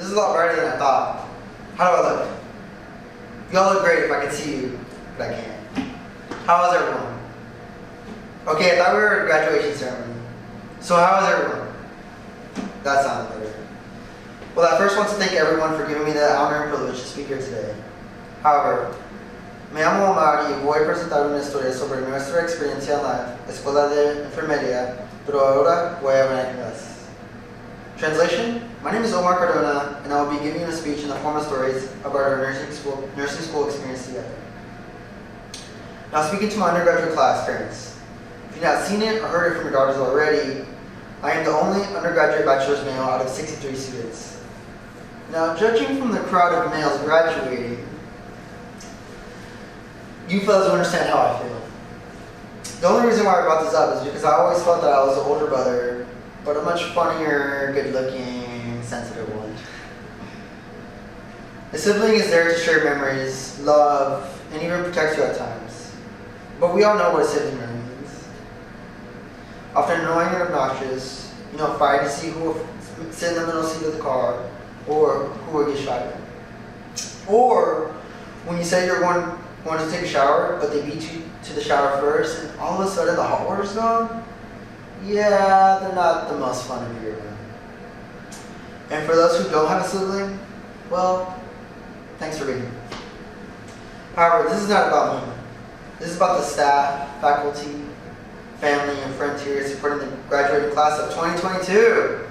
This is a lot brighter than I thought. How do I look? Y'all look great if I could see you, but I can't. How is everyone? Okay, I thought we were at a graduation ceremony. So how is everyone? That sounds better. Well, I first want to thank everyone for giving me the honor and privilege to speak here today. However, me llamo Omar y voy a presentar una historia sobre nuestra experiencia en la escuela de enfermería, pero ahora voy a hablar en inglés. Translation: my name is Omar Cardona, and I will be giving you a speech in the form of stories about our nursing school experience together. Now, speaking to my undergraduate class, parents, if you've not seen it or heard it from your daughters already, I am the only undergraduate bachelor's male out of 63 students. Now, judging from the crowd of males graduating, you fellas will understand how I feel. The only reason why I brought this up is because I always felt that I was the older brother, but a much funnier, good-looking, sensitive one. A sibling is there to share memories, love, and even protect you at times. But we all know what a sibling really means. Often annoying and obnoxious, fighting to see who will sit in the middle seat of the car, or who will get shot at. Or when you say you're going to take a shower, but they beat you to the shower first, and all of a sudden the hot water's gone. Yeah, they're not the most fun to be around. And for those who don't have a sibling, well, thanks for being here. However, this is not about me. This is about the staff, faculty, family, and friends here supporting the graduating class of 2022.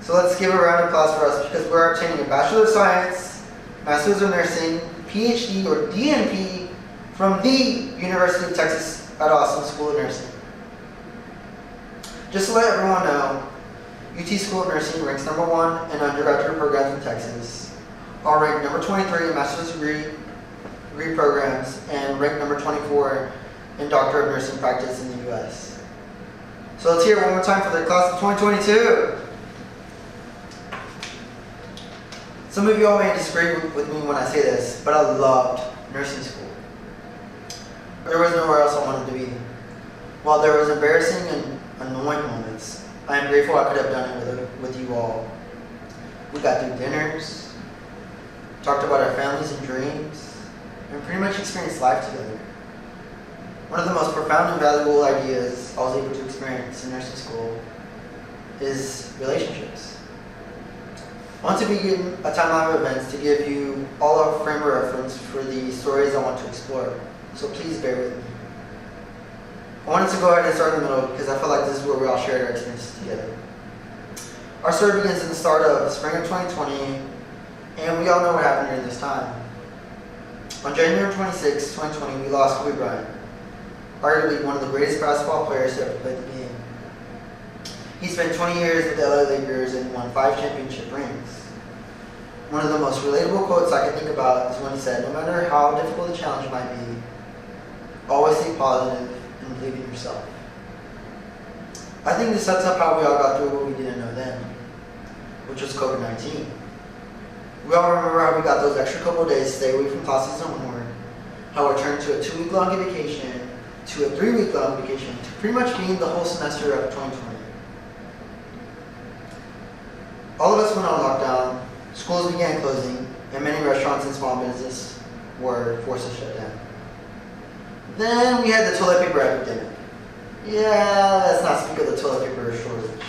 So let's give a round of applause for us because we're obtaining a Bachelor of Science, Master's of Nursing, PhD, or DNP from the University of Texas at Austin School of Nursing. Just to let everyone know, UT School of Nursing ranks #1 in undergraduate programs in Texas, are ranked number 23 in master's degree programs, and ranked number 24 in Doctor of Nursing practice in the US. So let's hear it one more time for the class of 2022. Some of you all may disagree with me when I say this, but I loved nursing school. There was nowhere else I wanted to be. While there was embarrassing and annoying moments, I am grateful I could have done it with you all. We got through dinners, talked about our families and dreams, and pretty much experienced life together. One of the most profound and valuable ideas I was able to experience in nursing school is relationships. I want to begin a timeline of events to give you all a frame of reference for the stories I want to explore, so please bear with me. I wanted to go ahead and start in the middle because I feel like this is where we all shared our experiences together. Our story begins in the start of the spring of 2020, and we all know what happened during this time. On January 26, 2020, we lost Kobe Bryant, arguably one of the greatest basketball players to ever play the game. He spent 20 years with the LA Lakers and won 5 championship rings. One of the most relatable quotes I can think about is when he said, "No matter how difficult the challenge might be, always stay positive and believe in yourself." I think this sets up how we all got through what we didn't know then, which was COVID-19. We all remember how we got those extra couple of days to stay away from classes and homework, how it turned to a 2-week-long vacation, to a 3-week-long vacation, to pretty much being the whole semester of 2020. All of us went on lockdown, schools began closing, and many restaurants and small businesses were forced to shut down. Then we had the toilet paper epidemic. Yeah, let's not speak of the toilet paper shortage.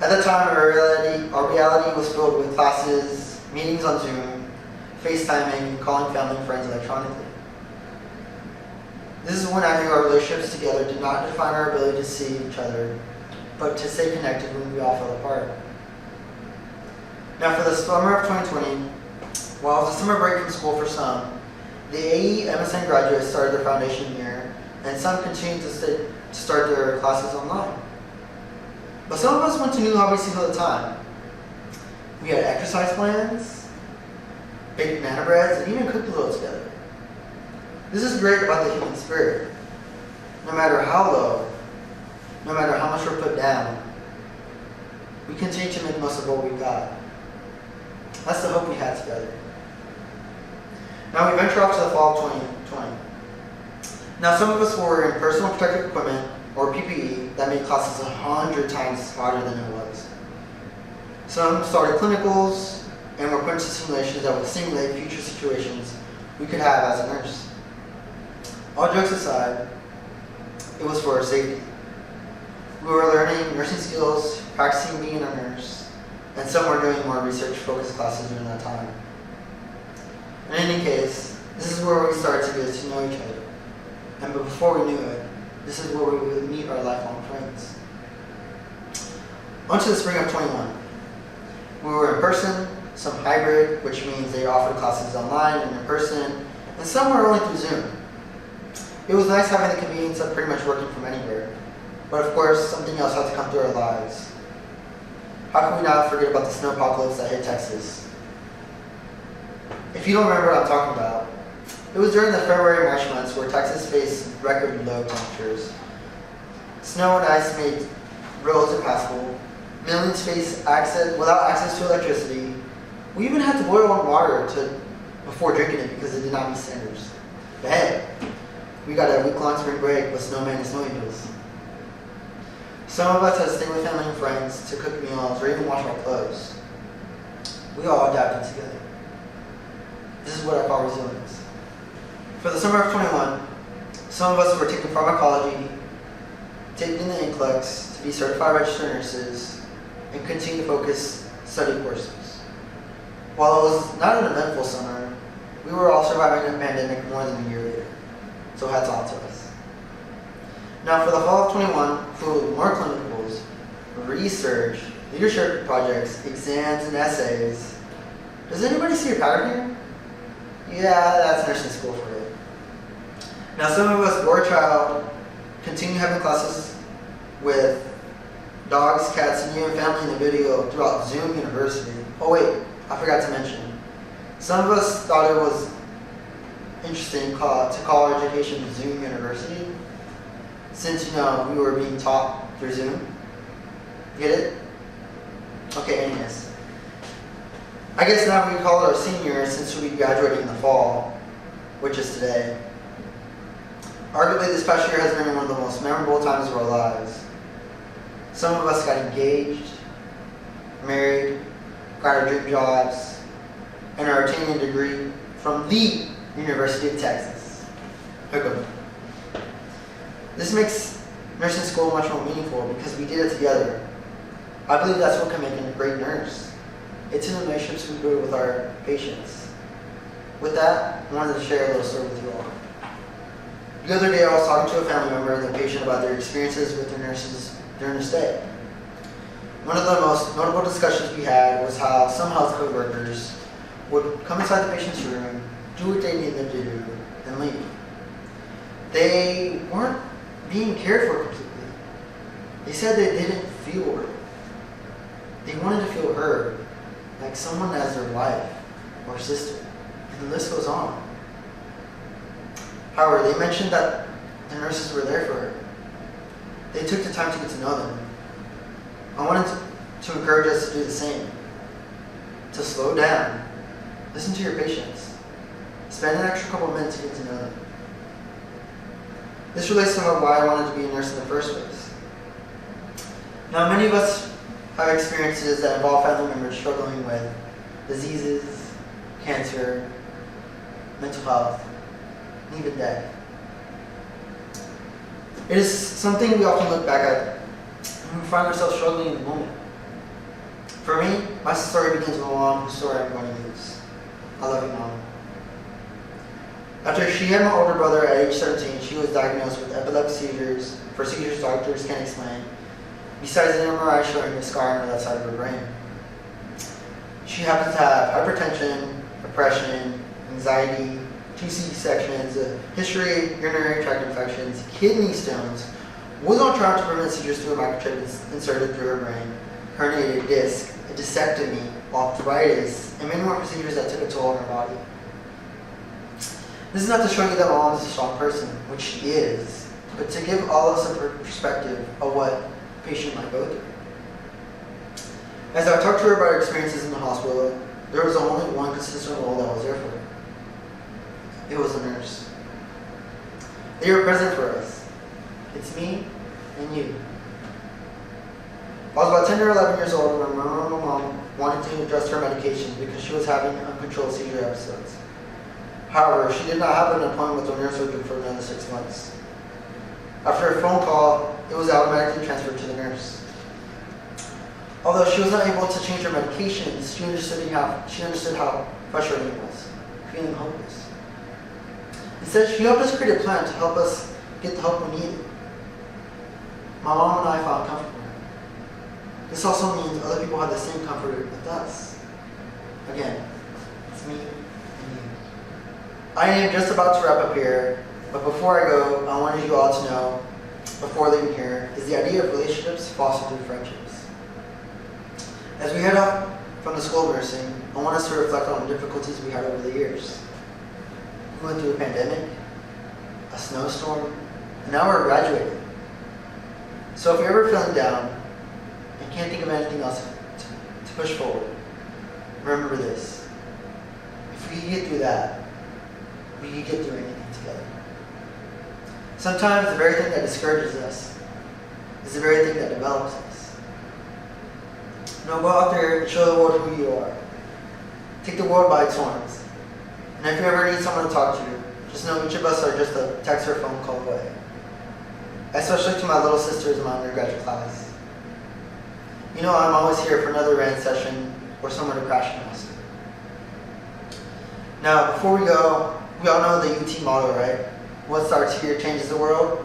At the time, our reality was filled with classes, meetings on Zoom, FaceTiming, and calling family and friends electronically. This is when I knew our relationships together did not define our ability to see each other, but to stay connected when we all fell apart. Now for the summer of 2020, while it was a summer break from school for some, the AE MSN graduates started their foundation year, and some continued to start their classes online. But some of us went to new hobbies all the time. We had exercise plans, baked banana breads, and even cooked a little together. This is great about the human spirit. No matter how low, no matter how much we're put down, we continue to make most of what we got. That's the hope we had together. Now we venture off to the fall of 2020. Now some of us were wearing personal protective equipment, or PPE, that made classes 100 times harder than it was. Some started clinicals and were put into simulations that would simulate future situations we could have as a nurse. All jokes aside, it was for our safety. We were learning nursing skills, practicing being a nurse, and some were doing more research-focused classes during that time. In any case, this is where we started to get to know each other. And before we knew it, this is where we would meet our lifelong friends. On to the spring of 21. We were in person, some hybrid, which means they offered classes online and in person, and some were only through Zoom. It was nice having the convenience of pretty much working from anywhere, but of course, something else had to come through our lives. How can we not forget about the snow apocalypse that hit Texas? If you don't remember what I'm talking about, it was during the February-March months where Texas faced record low temperatures. Snow and ice made roads impassable. Millions faced without access to electricity. We even had to boil on water before drinking it because it did not meet standards. But hey, we got a week-long spring break with snowmen and snow angels. Some of us had to stay with family and friends to cook meals or even wash our clothes. We all adapted together. This is what I call resilience. For the summer of 21, some of us were taking pharmacology, taking the NCLEX to be certified registered nurses, and continue to focus study courses. While it was not an eventful summer, we were all surviving a pandemic more than a year later. So hats off to us. Now for the fall of 21, included more clinicals, research, leadership projects, exams, and essays. Does anybody see a pattern here? Yeah, that's nursing school for you. Now some of us were a child, continue having classes with dogs, cats, and you and family in the video throughout Zoom University. Oh wait, I forgot to mention. Some of us thought it was interesting to call our education Zoom University, since we were being taught through Zoom. Get it? Okay, anyways. I guess now we call it our seniors since we'll be graduating in the fall, which is today. Arguably, this past year has been one of the most memorable times of our lives. Some of us got engaged, married, got our dream jobs, and are obtaining a degree from the University of Texas. Hook 'em. This makes nursing school much more meaningful because we did it together. I believe that's what can make a great nurse. It's in the relationships we build with our patients. With that, I wanted to share a little story with you all. The other day I was talking to a family member and a patient about their experiences with their nurses during their stay. One of the most notable discussions we had was how some health code workers would come inside the patient's room, do what they needed to do, and leave. They weren't being cared for completely. They said they didn't feel it. They wanted to feel heard, like someone as their wife or sister, and the list goes on. However, they mentioned that the nurses were there for her. They took the time to get to know them. I wanted to encourage us to do the same. To slow down, listen to your patients, spend an extra couple minutes to get to know them. This relates to why I wanted to be a nurse in the first place. Now, many of us have experiences that involve family members struggling with diseases, cancer, mental health, and even death. It is something we often look back at when we find ourselves struggling in the moment. For me, my story begins with a long story I'm going to use. I love you, Mom. After she had my older brother at age 17, she was diagnosed with epileptic seizures, for seizures doctors can't explain, besides an MRI showing a scar on the left side of her brain. She happens to have hypertension, depression, anxiety, 2 C-sections, a history of urinary tract infections, kidney stones, was on trial to prevent seizures through a microchip inserted through her brain, herniated disc, a discectomy, arthritis, and many more procedures that took a toll on her body. This is not to show you that my mom is a strong person, which she is, but to give all of us a perspective of what a patient might go through. As I talked to her about her experiences in the hospital, there was only one consistent role that was there for her. It was a nurse. They were present for us. It's me and you. I was about 10 or 11 years old when my mom wanting to adjust her medications because she was having uncontrolled seizure episodes. However, she did not have an appointment with a neurosurgeon for another 6 months. After a phone call, it was automatically transferred to the nurse. Although she was not able to change her medications, she understood how frustrating it was, feeling hopeless. Instead, she helped us create a plan to help us get the help we needed. My mom and I found comfort in her. This also means other people have the same comfort with us. Again, it's me and you. I am just about to wrap up here, but before I go, I wanted you all to know, before leaving here, is the idea of relationships fostered through friendships. As we head up from the school of nursing, I want us to reflect on the difficulties we had over the years. We went through a pandemic, a snowstorm, and now we're graduating. So if you're ever feeling down and can't think of anything else to push forward, remember this. If we can get through that, we can get through anything together. Sometimes the very thing that discourages us is the very thing that develops us. Now go out there and show the world who you are. Take the world by its horns. And if you ever need someone to talk to, just know each of us are just a text or phone call away. Especially to my little sisters in my undergraduate class. You know I'm always here for another rant session or somewhere to crash and rest. Now, before we go, we all know the UT motto, right? What starts here changes the world.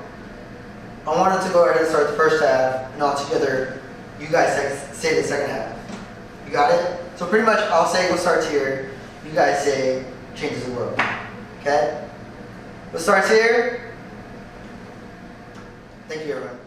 I wanted to go ahead and start the first half, and all together, you guys say the second half. You got it? So pretty much, I'll say what starts here. You guys say changes the world. Okay? What starts here? Thank you, everyone.